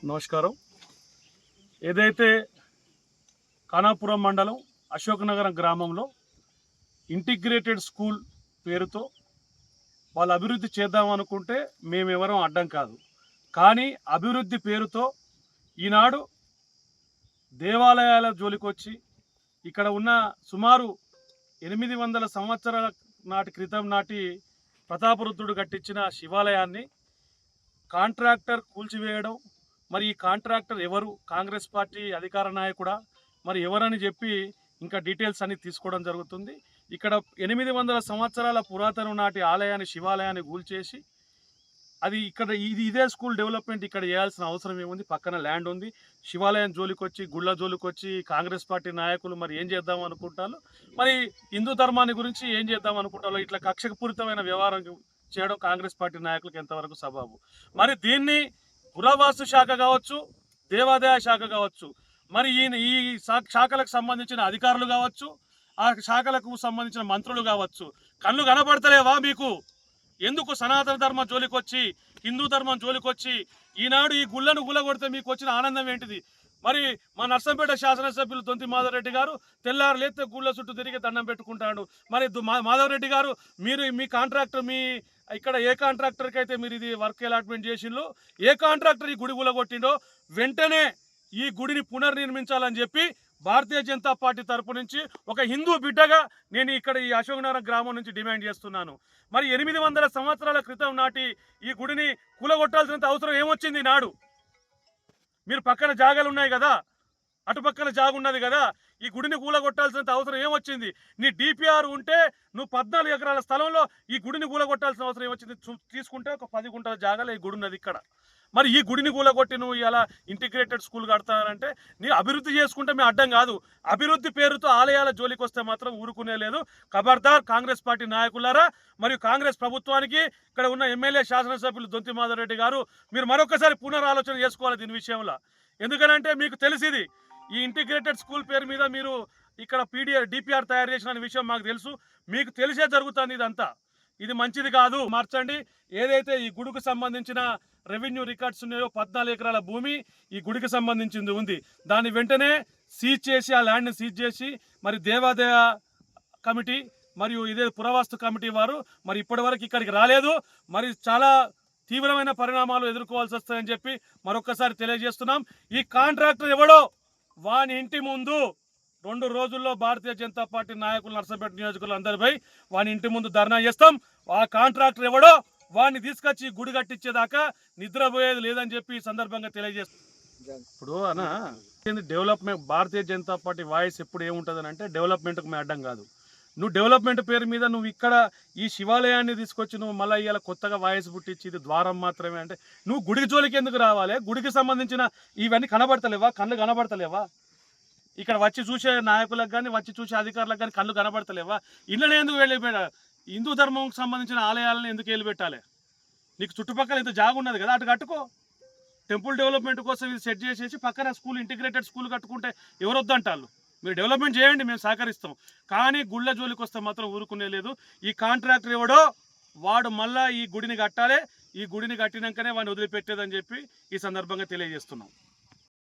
నమస్కారం. ఏదైతే ఖానాపురం మండలం అశోకనగరం గ్రామంలో ఇంటిగ్రేటెడ్ స్కూల్ పేరుతో వాళ్ళు అభివృద్ధి చేద్దామనుకుంటే మేమెవరం అడ్డం కాదు. కానీ అభివృద్ధి పేరుతో ఈనాడు దేవాలయాల జోలికొచ్చి ఇక్కడ ఉన్న సుమారు 800 సంవత్సరాల క్రితం నాటి ప్రతాపరుద్రుడు కట్టించిన శివాలయాన్ని కాంట్రాక్టర్ కూల్చివేయడం, మరి ఈ కాంట్రాక్టర్ ఎవరు, కాంగ్రెస్ పార్టీ అధికార నాయకుడా, మరి ఎవరని చెప్పి ఇంకా డీటెయిల్స్ అన్ని తీసుకోవడం జరుగుతుంది. ఇక్కడ 800 సంవత్సరాల పురాతన నాటి ఆలయాన్ని, శివాలయాన్ని కూల్చేసి అది ఇక్కడ ఇదే స్కూల్ డెవలప్మెంట్ ఇక్కడ చేయాల్సిన అవసరం ఏముంది? పక్కన ల్యాండ్ ఉంది. శివాలయం జోలికొచ్చి, గుళ్ళ జోలికొచ్చి కాంగ్రెస్ పార్టీ నాయకులు మరి ఏం చేద్దాం అనుకుంటారు, మరి హిందూ ధర్మాన్ని గురించి ఏం చేద్దాం అనుకుంటారో ఇట్లా కక్షపూరితమైన వ్యవహారం చేయడం కాంగ్రెస్ పార్టీ నాయకులకు ఎంతవరకు సబబు? మరి దీన్ని పురావస్తు శాఖ కావచ్చు, దేవాదాయ శాఖ కావచ్చు, మరి ఈ శాఖలకు సంబంధించిన అధికారులు కావచ్చు, ఆ శాఖలకు సంబంధించిన మంత్రులు కావచ్చు, కళ్ళు కనబడతలేవా మీకు? ఎందుకు సనాతన ధర్మం జోలికొచ్చి, హిందూ ధర్మం జోలికొచ్చి ఈనాడు ఈ గుళ్ళను గుల్లగొడితే మీకు వచ్చిన ఆనందం ఏంటిది? మరి మా నర్సంపేట శాసనసభ్యులు దొంతి మాధవరెడ్డి గారు తెల్లారు లేస్తే గుళ్ళ చుట్టూ తిరిగి దండం పెట్టుకుంటాడు. మరి మాధవరెడ్డి గారు, మీరు మీ కాంట్రాక్టర్, మీ ఇక్కడ ఏ కాంట్రాక్టర్కి అయితే మీరు ఇది వర్క్ అలాట్మెంట్ చేసిండ్రు, ఏ కాంట్రాక్టర్ ఈ గుడి గుల్లగొట్టిండో వెంటనే ఈ గుడిని పునర్నిర్మించాలని చెప్పి భారతీయ జనతా పార్టీ తరపు నుంచి ఒక హిందూ బిడ్డగా నేను ఇక్కడ ఈ అశోకనగరం గ్రామం నుంచి డిమాండ్ చేస్తున్నాను. మరి 800 సంవత్సరాల క్రితం నాటి ఈ గుడిని కూలగొట్టాల్సినంత అవసరం ఏమొచ్చింది నాడు? మీరు పక్కన జాగాలు ఉన్నాయి కదా, అటుపక్కన జాగా ఉన్నది కదా, ఈ గుడిని కూలగొట్టాల్సినంత అవసరం ఏమొచ్చింది? నీ డిపిఆర్ ఉంటే నువ్వు 14 ఎకరాల స్థలంలో ఈ గుడిని కూలగొట్టాల్సిన అవసరం ఏమొచ్చింది? తీసుకుంటే ఒక 10 గుంటల జాగాలో ఈ గుడి ఉన్నది ఇక్కడ. మరి ఈ గుడిని కూలగొట్టి నువ్వు ఇలా ఇంటిగ్రేటెడ్ స్కూల్ కడతానంటే నీ అభివృద్ధి చేసుకుంటే మేము అడ్డం కాదు. అభివృద్ధి పేరుతో ఆలయాల జోలికి వస్తే మాత్రం ఊరుకునే లేదు. ఖబర్దార్ కాంగ్రెస్ పార్టీ నాయకులారా, మరియు కాంగ్రెస్ ప్రభుత్వానికి, ఇక్కడ ఉన్న ఎమ్మెల్యే శాసనసభ్యులు దొంతి మాధవరెడ్డి గారు, మీరు మరొకసారి పునరాలోచన చేసుకోవాలి దీని విషయంలో. ఎందుకనంటే మీకు తెలిసింది, ఈ ఇంటిగ్రేటెడ్ స్కూల్ పేరు మీద మీరు ఇక్కడ డిపిఆర్ తయారు చేసిన విషయం మాకు తెలుసు. మీకు తెలిసే జరుగుతుంది ఇదంతా. ఇది మంచిది కాదు, మార్చండి. ఏదైతే ఈ గుడికి సంబంధించిన రెవెన్యూ రికార్డ్స్ ఉన్నాయో 14 ఎకరాల భూమి ఈ గుడికి సంబంధించింది ఉంది. దాన్ని వెంటనే సీజ్ చేసి, ఆ ల్యాండ్ని సీజ్ చేసి, మరి దేవాదాయ కమిటీ మరియు ఇదే పురావస్తు కమిటీ వారు మరి ఇప్పటి వరకు ఇక్కడికి రాలేదు. మరి చాలా తీవ్రమైన పరిణామాలు ఎదుర్కోవాల్సి వస్తాయని చెప్పి మరొకసారి తెలియజేస్తున్నాం. ఈ కాంట్రాక్టర్ ఎవడో వాని ఇంటి ముందు 2 రోజుల్లో భారతీయ జనతా పార్టీ నాయకులు నర్సంపేట నియోజకవర్గం అందరిపై వాని ఇంటి ముందు ధర్నా చేస్తాం. ఆ కాంట్రాక్టర్ ఎవడో వాడిని తీసుకొచ్చి గుడి కట్టించేదాకా నిద్రపోయేది లేదని చెప్పి ఈ సందర్భంగా తెలియజేస్తాం. ఇప్పుడు development, Bharatiya Janata party voice ఎప్పుడు ఏముంటుందని అంటే డెవలప్మెంట్కు మేము అడ్డం కాదు. నువ్వు డెవలప్మెంట్ పేరు మీద నువ్వు ఇక్కడ ఈ శివాలయాన్ని తీసుకొచ్చి నువ్వు మళ్ళీ ఇవాళ కొత్తగా వాయిస్ పుట్టించి ఇది ద్వారం మాత్రమే అంటే నువ్వు గుడికి జోలికి ఎందుకు రావాలి? గుడికి సంబంధించిన ఇవన్నీ కనబడతలేవా? కళ్ళు కనబడతలేవా? ఇక్కడ వచ్చి చూసే నాయకులకు కానీ, వచ్చి చూసే అధికారులకు కానీ కళ్ళు కనబడతలేవా? ఇళ్ళనే ఎందుకు వెళ్ళిపోయా? హిందూ ధర్మంకి సంబంధించిన ఆలయాలను ఎందుకు వెళ్ళిపెట్టాలి? నీకు చుట్టుపక్కల ఇంత జాగా ఉన్నది కదా, అటు కట్టుకో. టెంపుల్ డెవలప్మెంట్ కోసం ఇది సెట్ చేసేసి పక్కన స్కూల్, ఇంటిగ్రేటెడ్ స్కూల్ కట్టుకుంటే ఎవరు వద్దంటారు? మీరు డెవలప్మెంట్ చేయండి, మేము సహకరిస్తాం. కానీ గుళ్ళ జోలికి వస్తే మాత్రం ఊరుకునే లేదు. ఈ కాంట్రాక్టర్ ఎవడో వాడు మళ్ళీ ఈ గుడిని కట్టాలి. ఈ గుడిని కట్టినాకనే వాడిని వదిలిపెట్టేదని చెప్పి ఈ సందర్భంగా తెలియజేస్తున్నాం.